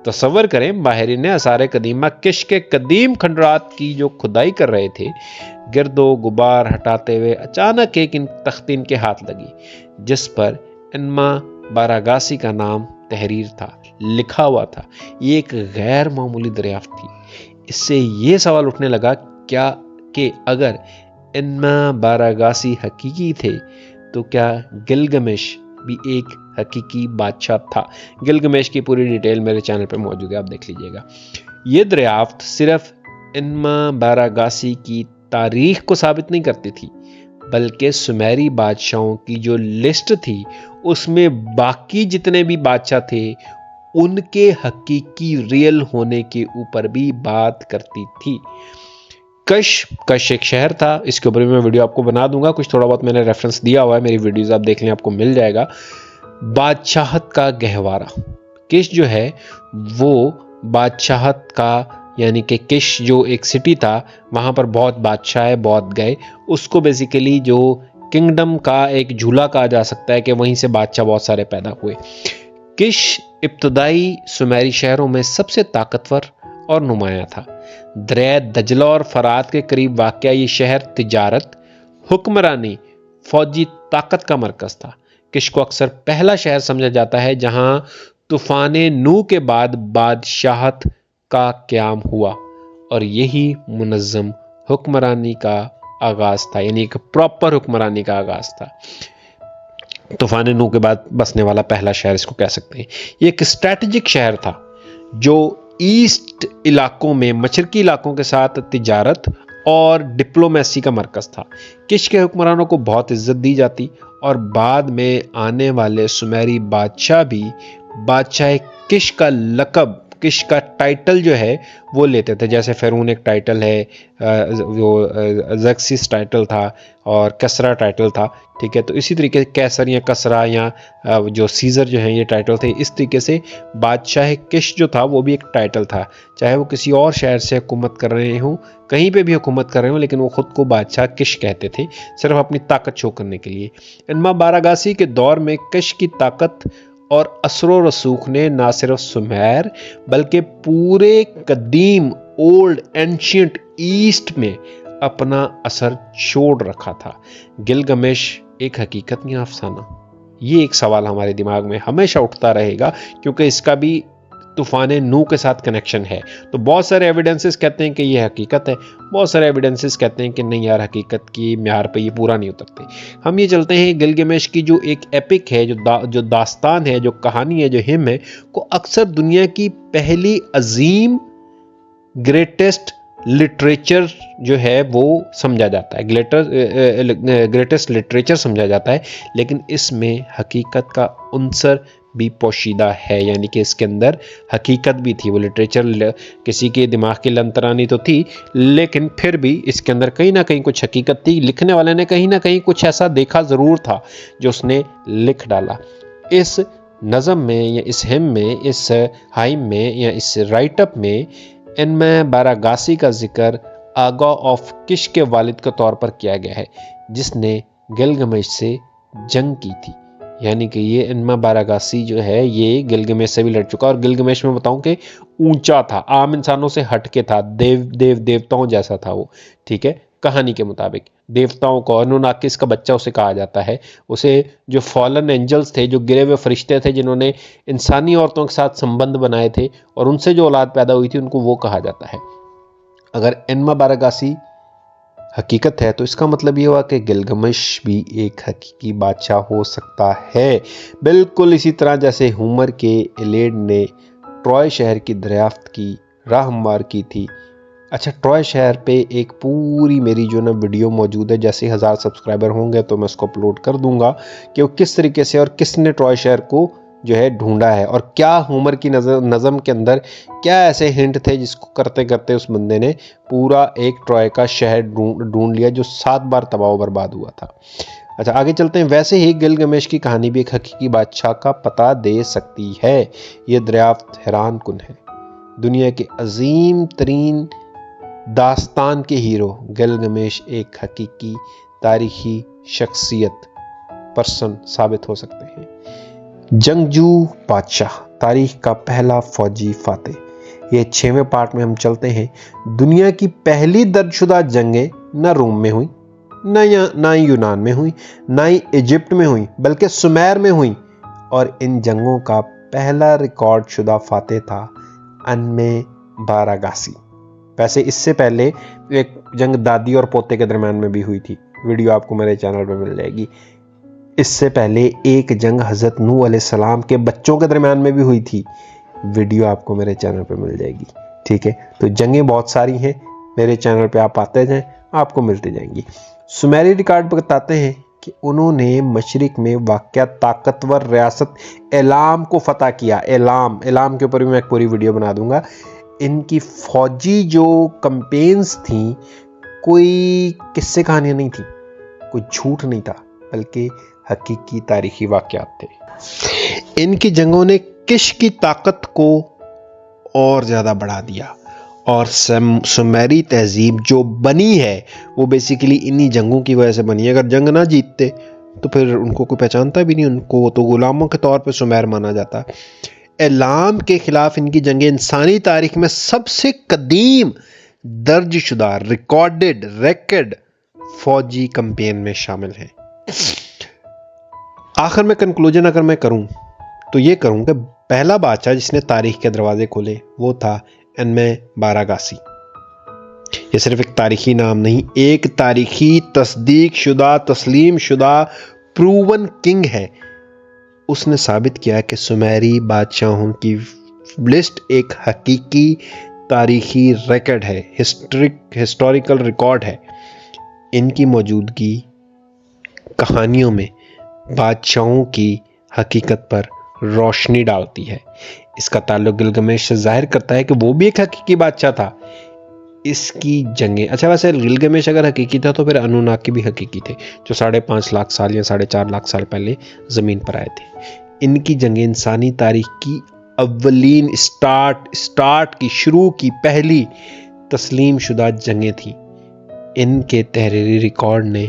तसव्वुर करें, माहिरीन आसार कदीमा किश के कदीम खंडरात की जो खुदाई कर रहे थे, गिरदो गुबार हटाते हुए अचानक एक तख्ती इनके हाथ लगी, जिस पर इनमा बारागासी का नाम तहरीर था, लिखा हुआ था। ये एक गैर मामूली दरियाफ्त थी। इससे ये सवाल उठने लगा क्या कि अगर इनमा बारागासी हकीकी थे तो क्या गिलगमेश भी एक हकीकी बादशाह था। गिलगमेश की पूरी डिटेल मेरे चैनल पर मौजूद है, आप देख लीजिएगा। ये दरियाफ्त सिर्फ इनमा बारागासी की तारीख को साबित नहीं करती थी, बल्कि सुमेरी बादशाहों की जो लिस्ट थी उसमें बाकी जितने भी बादशाह थे उनके हकीकी रियल होने के ऊपर भी बात करती थी। कश एक शहर था, इसके ऊपर भी मैं वीडियो आपको बना दूंगा, कुछ थोड़ा बहुत मैंने रेफरेंस दिया हुआ है, मेरी वीडियोस आप देख लें, आपको मिल जाएगा। बादशाहत का गहवारा, किश जो है वो बादशाहत का, यानी कि किश जो एक सिटी था वहाँ पर बहुत बादशाह बहुत गए, उसको बेसिकली जो किंगडम का एक झूला कहा जा सकता है कि वहीं से बादशाह बहुत सारे पैदा हुए। किश इब्तदाई सुमेरी शहरों में सबसे ताकतवर और नुमाया था। दरिया दजला और फरात के करीब वाक़या ये शहर तिजारत, हुक्मरानी, फौजी ताकत का मरकज़ था। किश को अक्सर पहला शहर समझा जाता है जहां तूफान नू के बाद बादशाहत का क़याम हुआ और यही मुनज़्ज़म हुक्मरानी का आगाज़ था, यानी एक प्रॉपर हुक्मरानी का आगाज़ था। तूफान नू के बाद बसने वाला पहला शहर इसको कह सकते हैं। ये एक स्ट्रैटेजिक शहर था जो ईस्ट इलाकों में मशरकी इलाकों के साथ तिजारत और डिप्लोमेसी का मरकज़ था। किश के हुक्मरानों को बहुत इज्जत दी जाती और बाद में आने वाले सुमेरी बादशाह भी बादशाह किश का लक़ब, किश का टाइटल जो है वो लेते थे। जैसे फ़िरौन एक टाइटल है, जो ज़क्सिस टाइटल था और कसरा टाइटल था, ठीक है। तो इसी तरीके से कैसर या कसरा या जो सीज़र जो हैं ये टाइटल थे। इस तरीके से बादशाह किश जो था वो भी एक टाइटल था, चाहे वो किसी और शहर से हुकूमत कर रहे हों, कहीं पे भी हुकूमत कर रहे हों, लेकिन वो ख़ुद को बादशाह किश कहते थे, सिर्फ अपनी ताकत शो करने के लिए। इनमा बारागासी के दौर में किश की ताकत और असरो रसूख ने ना सिर्फ सुमेर बल्कि पूरे कदीम ओल्ड एंशियंट ईस्ट में अपना असर छोड़ रखा था। गिलगमेश एक हकीकत या अफसाना, ये एक सवाल हमारे दिमाग में हमेशा उठता रहेगा क्योंकि इसका भी तूफान नू के साथ कनेक्शन है। तो बहुत सारे एविडेंसेस कहते हैं कि ये हकीकत है, बहुत सारे एविडेंसेस कहते हैं कि नहीं यार, हकीकत की म्यार पे ये पूरा नहीं उतरते। हम ये चलते हैं गिलगमेश की जो एक एपिक है, जो दास्तान है, जो कहानी है, जो हिम है, को अक्सर दुनिया की पहली अजीम ग्रेटेस्ट लिटरेचर जो है वो समझा जाता है, ग्रेटेस्ट लिटरेचर समझा जाता है, लेकिन इसमें हकीकत का उन्सर भी पोशीदा है, यानी कि इसके अंदर हकीकत भी थी। वो लिटरेचर किसी के दिमाग की लंतरानी तो थी, लेकिन फिर भी इसके अंदर कहीं ना कहीं कुछ हकीकत थी। लिखने वाले ने कहीं ना कहीं कुछ ऐसा देखा ज़रूर था जो उसने लिख डाला। इस नज़म में या इस हिम में, इस हाइम में या इस राइटअप में इनमा बारागासी का जिक्र आगा ऑफ किश के वालिद के तौर पर किया गया है, जिसने गिलगमेश से जंग की थी। यानी कि ये इनमा बारागासी जो है ये गिलगमेश से भी लड़ चुका, और गिलगमेश में बताऊं कि ऊंचा था, आम इंसानों से हटके था, देवताओं जैसा था वो, ठीक है। कहानी के मुताबिक देवताओं को, अनुनाकिस का बच्चा उसे कहा जाता है। उसे जो फॉलन एंजल्स थे, जो गिरे हुए फरिश्ते थे जिन्होंने इंसानी औरतों के साथ संबंध बनाए थे और उनसे जो औलाद पैदा हुई थी, उनको वो कहा जाता है। अगर इनमा बारागासी हकीकत है तो इसका मतलब ये हुआ कि गिलगमेश भी एक हकीकी बादशाह हो सकता है। बिल्कुल इसी तरह जैसे हुमर के इलियड ने ट्रॉय शहर की दरियाफ्त की राह हमवार की थी। अच्छा, ट्रॉय शहर पे एक पूरी मेरी जो ना वीडियो मौजूद है, जैसे 1000 सब्सक्राइबर होंगे तो मैं उसको अपलोड कर दूंगा कि वो किस तरीके से और किसने ट्रॉय शहर को जो है ढूंढा है, और क्या हुमर की नज़म के अंदर क्या ऐसे हिंट थे जिसको करते करते उस बंदे ने पूरा एक ट्रॉय का शहर ढूंढ लिया जो 7 बार तबाह बर्बाद हुआ था। अच्छा, आगे चलते हैं। वैसे ही गिलगमेश की कहानी भी एक हकीकी बादशाह का पता दे सकती है। ये दरियाफ्त हैरान कुन है। दुनिया के अजीम तरीन दास्तान के हीरो गिलगमेश एक हकीकी तारीखी शख्सियत पर्सन साबित हो सकते हैं। जंगजू बादशाह, तारीख का पहला फौजी फातेह। ये 6वें पार्ट में हम चलते हैं। दुनिया की पहली दर्जशुदा जंगें न रोम में हुई, ना ही यूनान में हुई, ना ही इजिप्ट में हुई, बल्कि सुमेर में हुई। और इन जंगों का पहला रिकॉर्ड शुदा फातेह था अनमे बारागासी। वैसे इससे पहले एक जंग दादी और पोते के दरम्यान में भी हुई थी, वीडियो आपको मेरे चैनल पे मिल जाएगी। इससे पहले एक जंग हज़रत नूह अलैहिस्सलाम के बच्चों के दरम्यान में भी हुई थी, वीडियो आपको मेरे चैनल पे मिल जाएगी। ठीक है, तो जंगें बहुत सारी हैं, मेरे चैनल पे आप आते जाएं, आपको मिलती जाएंगी। सुमेरी रिकॉर्ड बताते हैं कि उन्होंने मशरिक में वाक़या ताकतवर रियासत एलाम को फतह किया। एलाम के ऊपर भी मैं एक पूरी वीडियो बना दूंगा। इनकी फौजी जो कैंपेन्स थी, कोई किस्से कहानियाँ नहीं थी, कोई झूठ नहीं था, बल्कि हकीकी तारीखी वाक़यात थे। इनकी जंगों ने किश की ताकत को और ज़्यादा बढ़ा दिया और सुमेरी तहजीब जो बनी है वो बेसिकली इन्हीं जंगों की वजह से बनी है। अगर जंग ना जीतते तो फिर उनको कोई पहचानता भी नहीं, उनको तो गुलामों के तौर पे सुमेर माना जाता। एलाम के खिलाफ इनकी जंगें इंसानी तारीख में सबसे कदीम दर्जशुदा रिकॉर्ड फौजी कैंपेन में शामिल हैं। आखिर में कंक्लूजन अगर मैं करूं तो ये करूं कि पहला बादशाह जिसने तारीख के दरवाजे खोले वो था अनमे बारागासी। ये सिर्फ एक तारीखी नाम नहीं, एक तारीखी तस्दीक शुदा, तस्लीम शुदा, प्रूवन किंग है। उसने साबित किया कि सुमेरी बादशाहों की लिस्ट एक हकीकी तारीखी रिकॉर्ड है, हिस्टोरिकल रिकॉर्ड है। इनकी मौजूदगी कहानियों में बादशाहों की हकीकत पर रोशनी डालती है। इसका ताल्लुक गिलगमेश से जाहिर करता है कि वो भी एक हकीकी बादशाह था। इसकी जंगें, अच्छा वैसे गिलगमेश अगर हकीकी था तो फिर अनुनाकी भी हकीकी थे, जो 5.5 लाख साल या 4.5 लाख साल पहले ज़मीन पर आए थे। इनकी जंगें इंसानी तारीख की अव्वलीन स्टार्ट की शुरू की पहली तस्लीम शुदा जंगें थीं। इनके तहरीरी रिकॉर्ड ने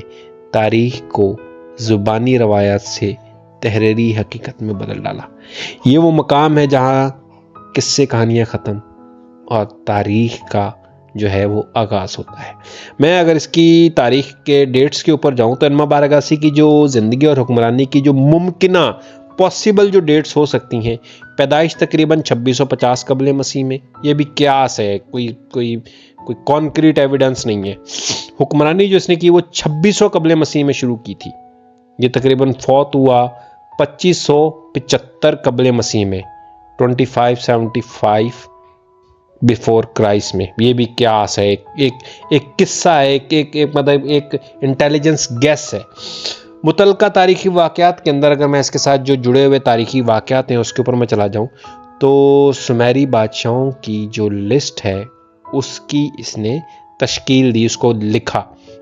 तारीख को ज़ुबानी रवायात से तहरीरी हकीकत में बदल डाला। ये वो मकाम है जहाँ किस्से कहानियाँ ख़त्म और तारीख का जो है वो आगाज़ होता है। मैं अगर इसकी तारीख के डेट्स के ऊपर जाऊँ तो अनमे बारागासी की जो ज़िंदगी और हुक्मरानी की जो मुमकिना पॉसिबल जो डेट्स हो सकती हैं, पैदाइश तकरीबन 2650 कबल मसीह में, ये भी क्यास है, कोई कॉन्क्रीट एविडेंस नहीं है। हुक्मरानी जो इसने की वो 2600 कबल मसीह में शुरू की थी। ये तकरीबन फौत हुआ 2575 कबल मसीह में, 2575 बिफोर क्राइस्ट में। ये भी क्यास है, एक किस्सा है, मतलब एक इंटेलिजेंस गैस है। मुतलका तारीखी वाक़यात के अंदर अगर मैं इसके साथ जो जुड़े हुए तारीखी वाक़यात हैं उसके ऊपर मैं चला जाऊं तो सुमेरी बादशाहों की जो लिस्ट है उसकी इसने तश्कील दी, उसको लिखा।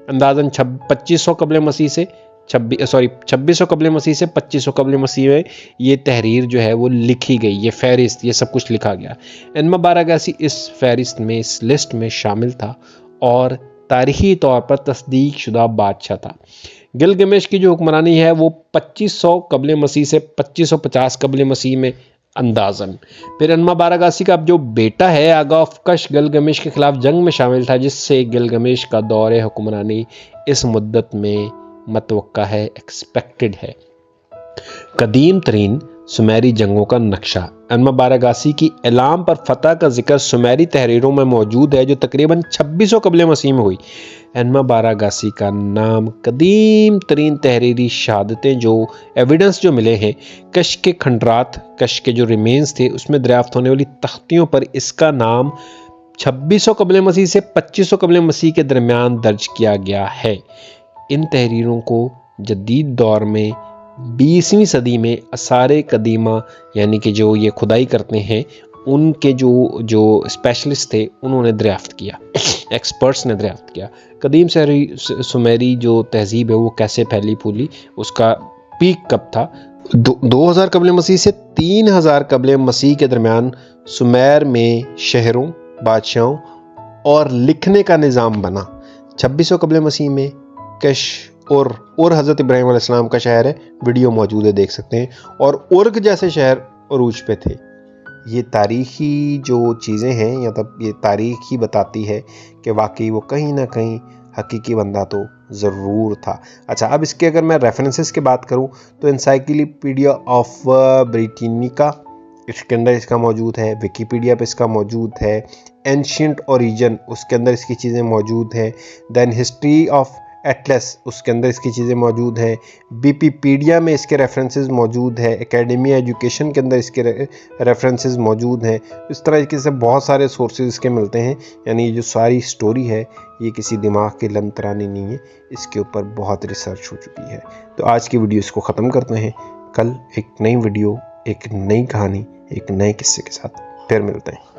अंदाज़न 2500 कबल मसीह से 2600 कबल मसीह से 2500 कबल मसीह में ये तहरीर जो है वो लिखी गई, ये फहरिस्त, ये सब कुछ लिखा गया। अनमे बारागासी इस फहरिस्त में, इस लिस्ट में शामिल था और तारीखी तौर पर तस्दीक शुदा बादशाह था। गिलगमेश की जो हुक्मरानी है वो 2500 कबल मसीह से 2550 कबल मसीह में अंदाज़न। फिर अनमे बारागासी का अब जो बेटा है आगाफकश गिलगमेश के खिलाफ जंग में शामिल था, जिससे गिलगमेश का दौरे हुक्मरानी इस मुद्दत में मतवक्का है, एक्सपेक्टेड है। कदीम तरीन सुमेरी जंगों का नक्शा। अनमे बारागासी की एलाम पर फतह का जिक्र सुमेरी तहरीरों में मौजूद है जो तकरीबन 2600 कबल मसीह में हुई। अनमे बारागासी का नाम कदीम तरीन तहरीरी शहादतें जो एविडेंस जो मिले हैं, कश के खंडरात, कश के जो रिमेन्स थे उसमें दरियाफ्त होने वाली तख्तियों पर इसका नाम 2600 कबल मसीह से 2500 कबल मसीह के दरमियान दर्ज किया गया है। इन तहरीरों को जदीद दौर में 20वीं सदी में आसारे कदीमा यानी कि जो ये खुदाई करते हैं उनके जो स्पेशलिस्ट थे उन्होंने दरियाफ्त किया, एक्सपर्ट्स ने दरियाफ्त किया। कदीम सुमेरी जो तहजीब है वो कैसे फैली फूली, उसका पीक कब था। 2000 कबल मसीह से 3000 कबल मसीह के दरमियान सुमेर में शहरों, बादशाहों और लिखने का निज़ाम बना। 2600 कबल मसीह में कश और हज़रत इब्राहीम अलैहिस्सलाम का शहर है, वीडियो मौजूद है, देख सकते हैं। और उर्ग जैसे शहर अरूज पे थे। ये तारीखी जो चीज़ें हैं, या तब ये तारीख ही बताती है कि वाकई वो कहीं ना कहीं हकीकी बंदा तो ज़रूर था। अच्छा, अब इसके अगर मैं रेफरेंसेस की बात करूं तो एनसाइक्लोपीडिया ऑफ ब्रिटानिका, इसके अंदर इसका मौजूद है। विकीपीडिया पे इसका मौजूद है। एंशियंट ओरिजिन, उसके अंदर इसकी चीज़ें मौजूद हैं। देन हिस्ट्री ऑफ एटलस, उसके अंदर इसकी चीज़ें मौजूद हैं। विकीपीडिया में इसके रेफरेंसेस मौजूद है। एकेडमी एजुकेशन के अंदर इसके रेफरेंसेस मौजूद हैं। इस तरह से बहुत सारे सोर्सेज इसके मिलते हैं। यानी ये जो सारी स्टोरी है ये किसी दिमाग के लंतरानी नहीं है, इसके ऊपर बहुत रिसर्च हो चुकी है। तो आज की वीडियो इसको ख़त्म करते हैं। कल एक नई वीडियो, एक नई कहानी, एक नए किस्से के साथ फिर मिलते हैं।